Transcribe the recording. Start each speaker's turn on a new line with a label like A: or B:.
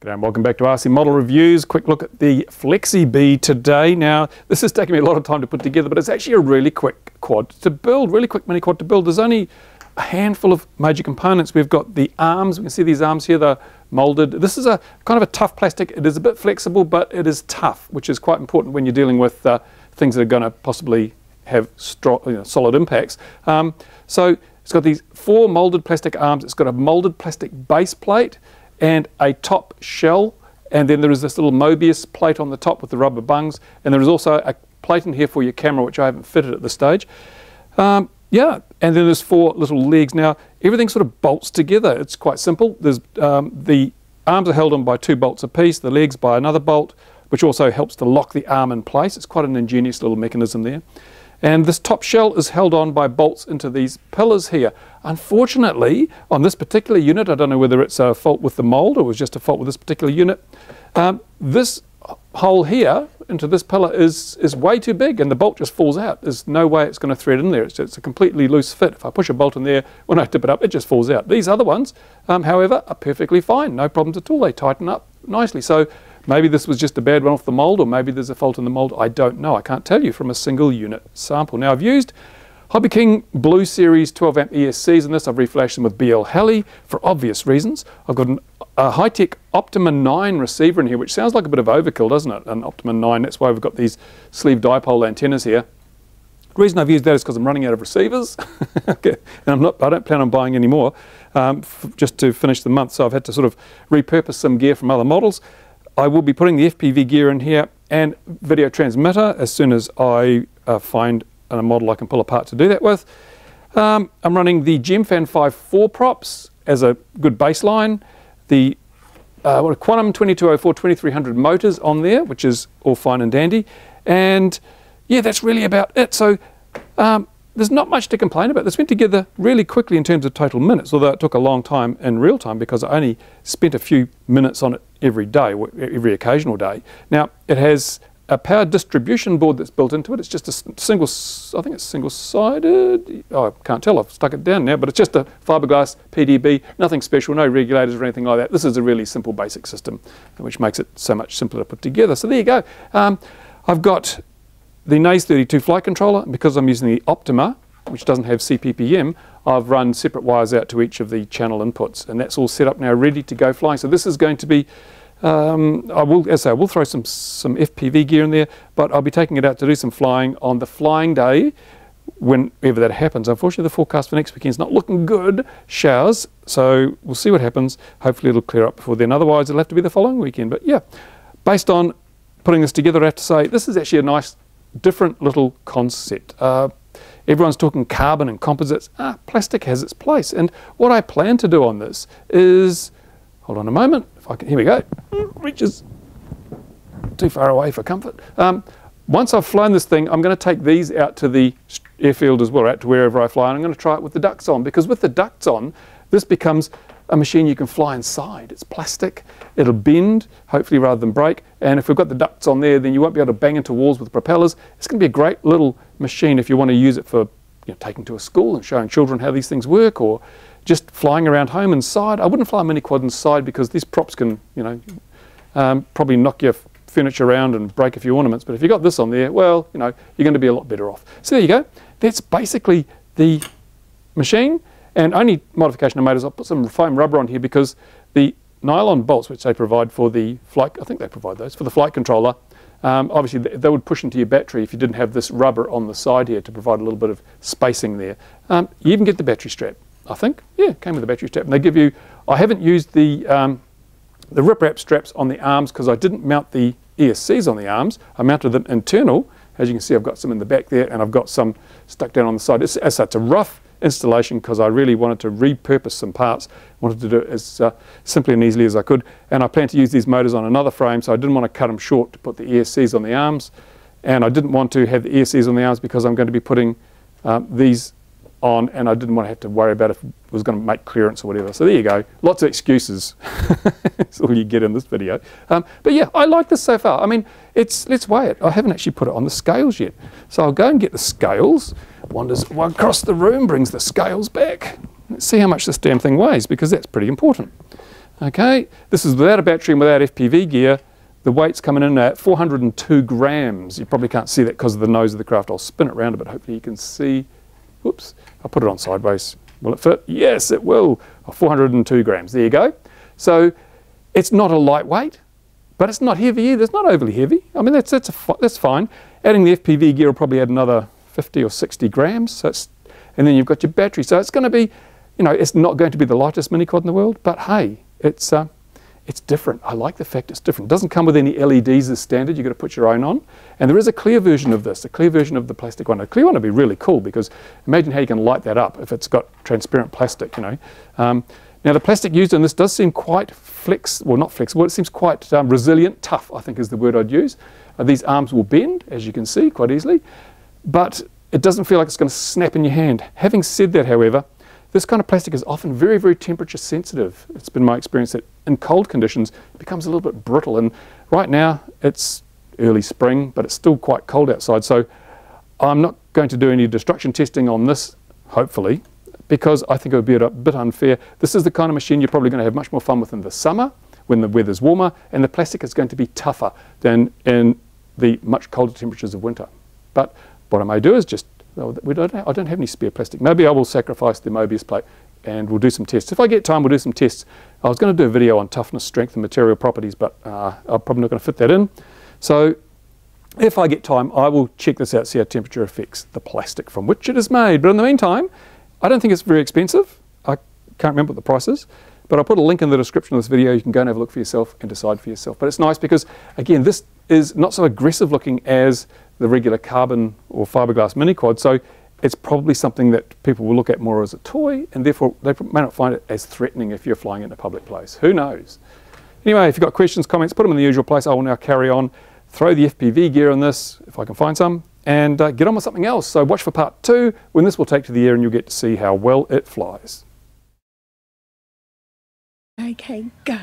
A: G'day and welcome back to RC Model Reviews. Quick look at the Flexybee today. Now, this has taken me a lot of time to put together, but it's actually a really quick quad to build, really quick mini quad to build. There's only a handful of major components. We've got the arms. We can see these arms here, they're molded. This is a kind of a tough plastic. It is a bit flexible, but it is tough, which is quite important when you're dealing with things that are going to possibly have strong, solid impacts. So it's got these 4 molded plastic arms. It's got a molded plastic base plate and a top shell, and then there is this little Mobius plate on the top with the rubber bungs, and there is also a plate in here for your camera, which I haven't fitted at this stage. And then there's 4 little legs. Now everything sort of bolts together. It's quite simple. There's the arms are held on by 2 bolts apiece, the legs by another bolt, which also helps to lock the arm in place. It's quite an ingenious little mechanism there. And this top shell is held on by bolts into these pillars here. Unfortunately, on this particular unit, I don't know whether it's a fault with the mold or it was just a fault with this particular unit, this hole here into this pillar is way too big and the bolt just falls out. There's no way it's going to thread in there. It's a completely loose fit. If I push a bolt in there, when I tip it up, it just falls out. These other ones, however, are perfectly fine. No problems at all. They tighten up nicely. So maybe this was just a bad one off the mold, or maybe there's a fault in the mold. I don't know. I can't tell you from a single unit sample. Now I've used Hobby King Blue Series 12 amp ESCs in this. I've reflashed them with BL Heli for obvious reasons. I've got a high-tech Optima 9 receiver in here, which sounds like a bit of overkill, doesn't it? An Optima 9, that's why we've got these sleeve dipole antennas here. The reason I've used that is because I'm running out of receivers. Okay. And I don't plan on buying any more just to finish the month, so I've had to sort of repurpose some gear from other models. I will be putting the FPV gear in here and video transmitter as soon as I find a model I can pull apart to do that with. I'm running the GemFan 5 4 props as a good baseline. The Quantum 2204 2300 motors on there, which is all fine and dandy. And yeah, that's really about it. So there's not much to complain about. This went together really quickly in terms of total minutes, although it took a long time in real time because I only spent a few minutes on it every day, every occasional day. Now, it has a power distribution board that's built into it. It's just a single, I think it's single-sided. Oh, I can't tell, I've stuck it down now, but it's just a fiberglass PDB, nothing special, no regulators or anything like that. This is a really simple basic system, which makes it so much simpler to put together. So there you go. I've got the Naze 32 flight controller. Because I'm using the Optima, which doesn't have CPPM, I've run separate wires out to each of the channel inputs, and that's all set up now, ready to go flying. So this is going to be, I will throw some FPV gear in there, but I'll be taking it out to do some flying on the flying day, whenever that happens. Unfortunately, the forecast for next weekend is not looking good. Showers, so we'll see what happens. Hopefully it'll clear up before then. Otherwise, it'll have to be the following weekend. But yeah, based on putting this together, I have to say, this is actually a nice, different little concept. Everyone's talking carbon and composites. Plastic has its place. And what I plan to do on this is, hold on a moment, if I can, here we go, reaches too far away for comfort. Once I've flown this thing, I'm going to take these out to the airfield as well, out to wherever I fly, and I'm going to try it with the ducts on, because with the ducts on, this becomes a machine you can fly inside. It's plastic, it'll bend, hopefully rather than break, and if we've got the ducts on there, then you won't be able to bang into walls with propellers. It's going to be a great little machine if you want to use it for taking to a school and showing children how these things work, or just flying around home inside. I wouldn't fly a mini quad inside because these props can, probably knock your furniture around and break a few ornaments, but if you've got this on there, well, you're going to be a lot better off. So there you go. That's basically the machine. And only modification I made is I'll put some foam rubber on here because the nylon bolts, which they provide for the flight, I think they provide those, for the flight controller, obviously they would push into your battery if you didn't have this rubber on the side here to provide a little bit of spacing there. You even get the battery strap, I think. Yeah, it came with the battery strap. And they give you, I haven't used the rip wrap straps on the arms because I didn't mount the ESCs on the arms. I mounted them internal. As you can see, I've got some in the back there and I've got some stuck down on the side. It's a rough installation because I really wanted to repurpose some parts. I wanted to do it as simply and easily as I could, and I plan to use these motors on another frame, so I didn't want to cut them short to put the ESCs on the arms, and I didn't want to have the ESCs on the arms because I'm going to be putting these on, and I didn't want to have to worry about if it was going to make clearance or whatever. So there you go, lots of excuses. That's all you get in this video. But yeah, I like this so far. I mean, let's weigh it. I haven't actually put it on the scales yet, so I'll go and get the scales. Wanders across the room, brings the scales back. Let's see how much this damn thing weighs, because that's pretty important. Okay, this is without a battery and without FPV gear. The weight's coming in at 402 grams. You probably can't see that because of the nose of the craft. I'll spin it around a bit, hopefully you can see. Whoops, I'll put it on sideways. Will it fit? Yes, it will. 402 grams, there you go. So it's not a lightweight, but it's not heavy either. It's not overly heavy. I mean, that's fine. Adding the FPV gear will probably add another 50 or 60 grams. So and then you've got your battery. So it's going to be, you know, it's not going to be the lightest mini quad in the world, but hey, it's different. I like the fact it's different. It doesn't come with any LEDs as standard. You've got to put your own on. And there is a clear version of this, a clear version of the plastic one. A clear one would be really cool because imagine how you can light that up if it's got transparent plastic, you know. Now the plastic used in this does seem quite not flexible, it seems quite resilient, tough I think is the word I'd use. These arms will bend, as you can see, quite easily, but it doesn't feel like it's going to snap in your hand. Having said that, however, this kind of plastic is often very, very temperature sensitive. It's been my experience that in cold conditions it becomes a little bit brittle, and right now it's early spring but it's still quite cold outside, so I'm not going to do any destruction testing on this, hopefully, because I think it would be a bit unfair. This is the kind of machine you're probably going to have much more fun with in the summer when the weather's warmer, and the plastic is going to be tougher than in the much colder temperatures of winter. But what I may do is just, I don't have any spare plastic. Maybe I will sacrifice the Mobius plate and we'll do some tests. If I get time, we'll do some tests. I was going to do a video on toughness, strength and material properties, but I'm probably not going to fit that in. So if I get time, I will check this out, see how temperature affects the plastic from which it is made. But in the meantime, I don't think it's very expensive. I can't remember what the price is, but I'll put a link in the description of this video. You can go and have a look for yourself and decide for yourself. But it's nice because, again, this is not so aggressive looking as the regular carbon or fiberglass mini quad, so it's probably something that people will look at more as a toy, and therefore they may not find it as threatening if you're flying in a public place. Who knows? Anyway, if you've got questions, comments, put them in the usual place. I will now carry on, throw the FPV gear on this, if I can find some, and get on with something else. So watch for part 2, when this will take to the air and you'll get to see how well it flies.
B: Okay, go.